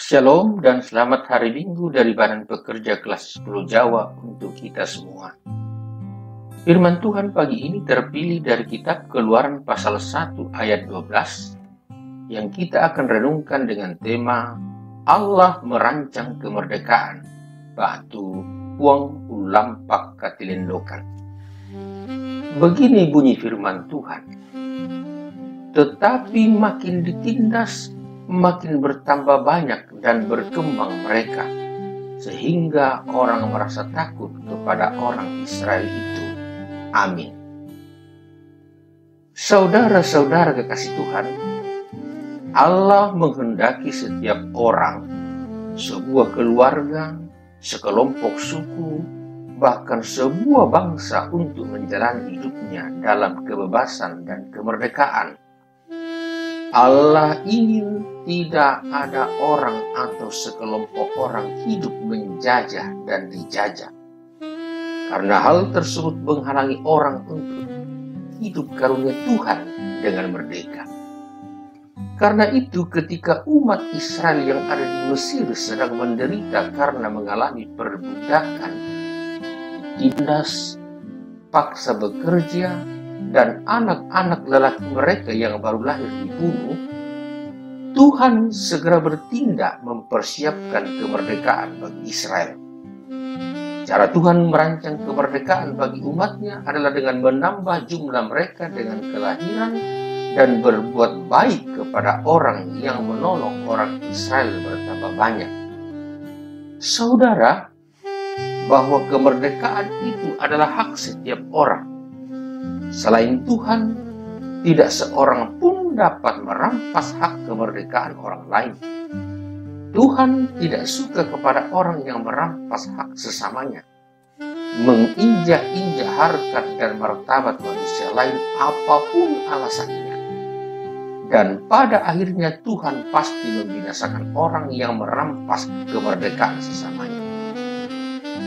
Shalom dan selamat hari Minggu dari Badan Pekerja kelas 10 Jawa untuk kita semua. Firman Tuhan pagi ini terpilih dari kitab Keluaran pasal 1 ayat 12 yang kita akan renungkan dengan tema Allah merancang kemerdekaan, batu puang ulampak katilendokan. Begini bunyi firman Tuhan. Tetapi makin ditindas, makin bertambah banyak dan berkembang mereka, sehingga orang merasa takut kepada orang Israel itu. Amin. Saudara-saudara kekasih Tuhan, Allah menghendaki setiap orang, sebuah keluarga, sekelompok suku, bahkan sebuah bangsa untuk menjalani hidupnya dalam kebebasan dan kemerdekaan. Allah ingin tidak ada orang atau sekelompok orang hidup menjajah dan dijajah. Karena hal tersebut menghalangi orang untuk hidup karunia Tuhan dengan merdeka. Karena itu ketika umat Israel yang ada di Mesir sedang menderita karena mengalami perbudakan, ditindas, paksa bekerja, dan anak-anak lelaki mereka yang baru lahir dibunuh, Tuhan segera bertindak mempersiapkan kemerdekaan bagi Israel. Cara Tuhan merancang kemerdekaan bagi umatnya adalah dengan menambah jumlah mereka dengan kelahiran dan berbuat baik kepada orang yang menolong orang Israel bertambah banyak. Saudara, bahwa kemerdekaan itu adalah hak setiap orang. Selain Tuhan, tidak seorang pun dapat merampas hak kemerdekaan orang lain. Tuhan tidak suka kepada orang yang merampas hak sesamanya, menginjak-injak harkat dan martabat manusia lain apapun alasannya. Dan pada akhirnya Tuhan pasti membinasakan orang yang merampas kemerdekaan sesamanya.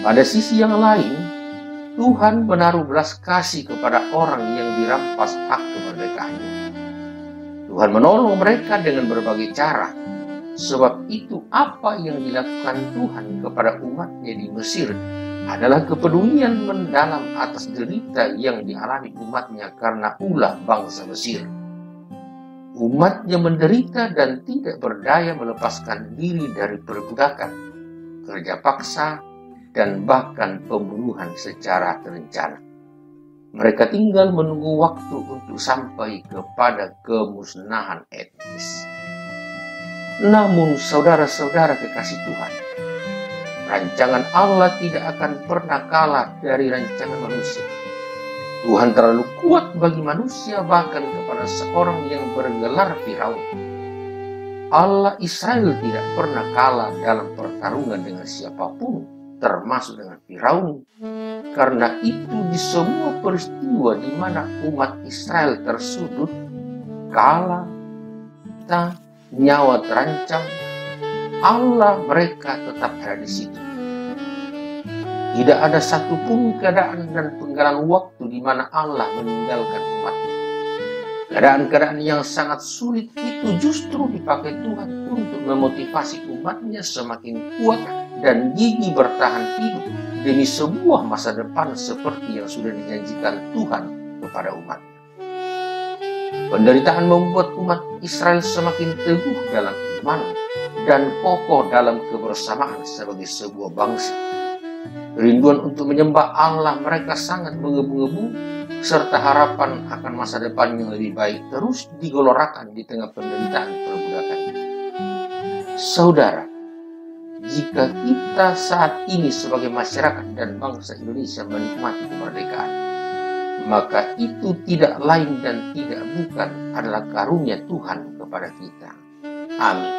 Pada sisi yang lain, Tuhan menaruh belas kasih kepada orang yang dirampas hak kemerdekaannya. Tuhan menolong mereka dengan berbagai cara. Sebab itu apa yang dilakukan Tuhan kepada umatnya di Mesir adalah kepedulian mendalam atas derita yang dialami umatnya karena ulah bangsa Mesir. Umatnya menderita dan tidak berdaya melepaskan diri dari perbudakan, kerja paksa, dan bahkan pembunuhan secara terencana. Mereka tinggal menunggu waktu untuk sampai kepada kemusnahan etnis. Namun saudara-saudara kekasih Tuhan, rancangan Allah tidak akan pernah kalah dari rancangan manusia. Tuhan terlalu kuat bagi manusia, bahkan kepada seorang yang bergelar Firaun. Allah Israel tidak pernah kalah dalam pertarungan dengan siapapun, termasuk dengan Firaun. Karena itu di semua peristiwa di mana umat Israel tersudut, kalah, nyawa terancam, Allah mereka tetap ada di situ. Tidak ada satupun keadaan dan penggalan waktu di mana Allah meninggalkan umatnya. Keadaan-keadaan yang sangat sulit itu justru dipakai Tuhan untuk memotivasi umatnya semakin kuat dan gigih bertahan hidup demi sebuah masa depan seperti yang sudah dijanjikan Tuhan kepada umatnya. Penderitaan membuat umat Israel semakin teguh dalam iman dan kokoh dalam kebersamaan sebagai sebuah bangsa. Kerinduan untuk menyembah Allah mereka sangat menggebu-gebu, serta harapan akan masa depan yang lebih baik terus digelorakan di tengah penderitaan perbudakan. Saudara, jika kita saat ini sebagai masyarakat dan bangsa Indonesia menikmati kemerdekaan, maka itu tidak lain dan tidak bukan adalah karunia Tuhan kepada kita. Amin.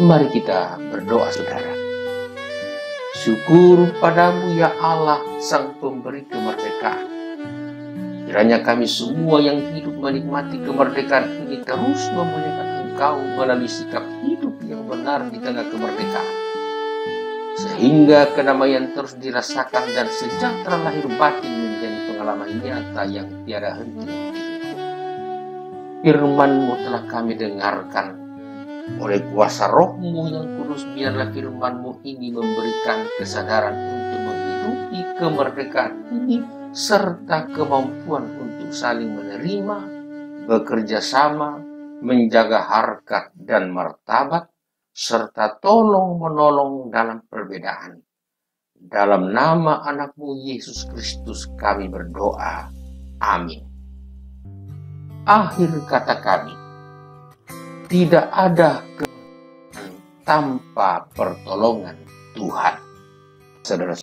Mari kita berdoa, saudara. Syukur padamu ya Allah, Sang Pemberi kemerdekaan. Kiranya kami semua yang hidup menikmati kemerdekaan ini terus memuliakan Engkau melalui sikap hidup yang benar di tengah kemerdekaan. Sehingga kedamaian terus dirasakan dan sejahtera lahir batin menjadi pengalaman nyata yang tiada henti. Firman-Mu telah kami dengarkan, Oleh kuasa Roh-Mu yang kudus, biarlah firman-Mu ini memberikan kesadaran untuk menghidupi kemerdekaan ini, serta kemampuan untuk saling menerima, bekerja sama, menjaga harkat dan martabat, serta tolong-menolong dalam perbedaan. Dalam nama anak-Mu Yesus Kristus kami berdoa. Amin. Akhir kata kami, tidak ada kemenangan tanpa pertolongan Tuhan. Saudara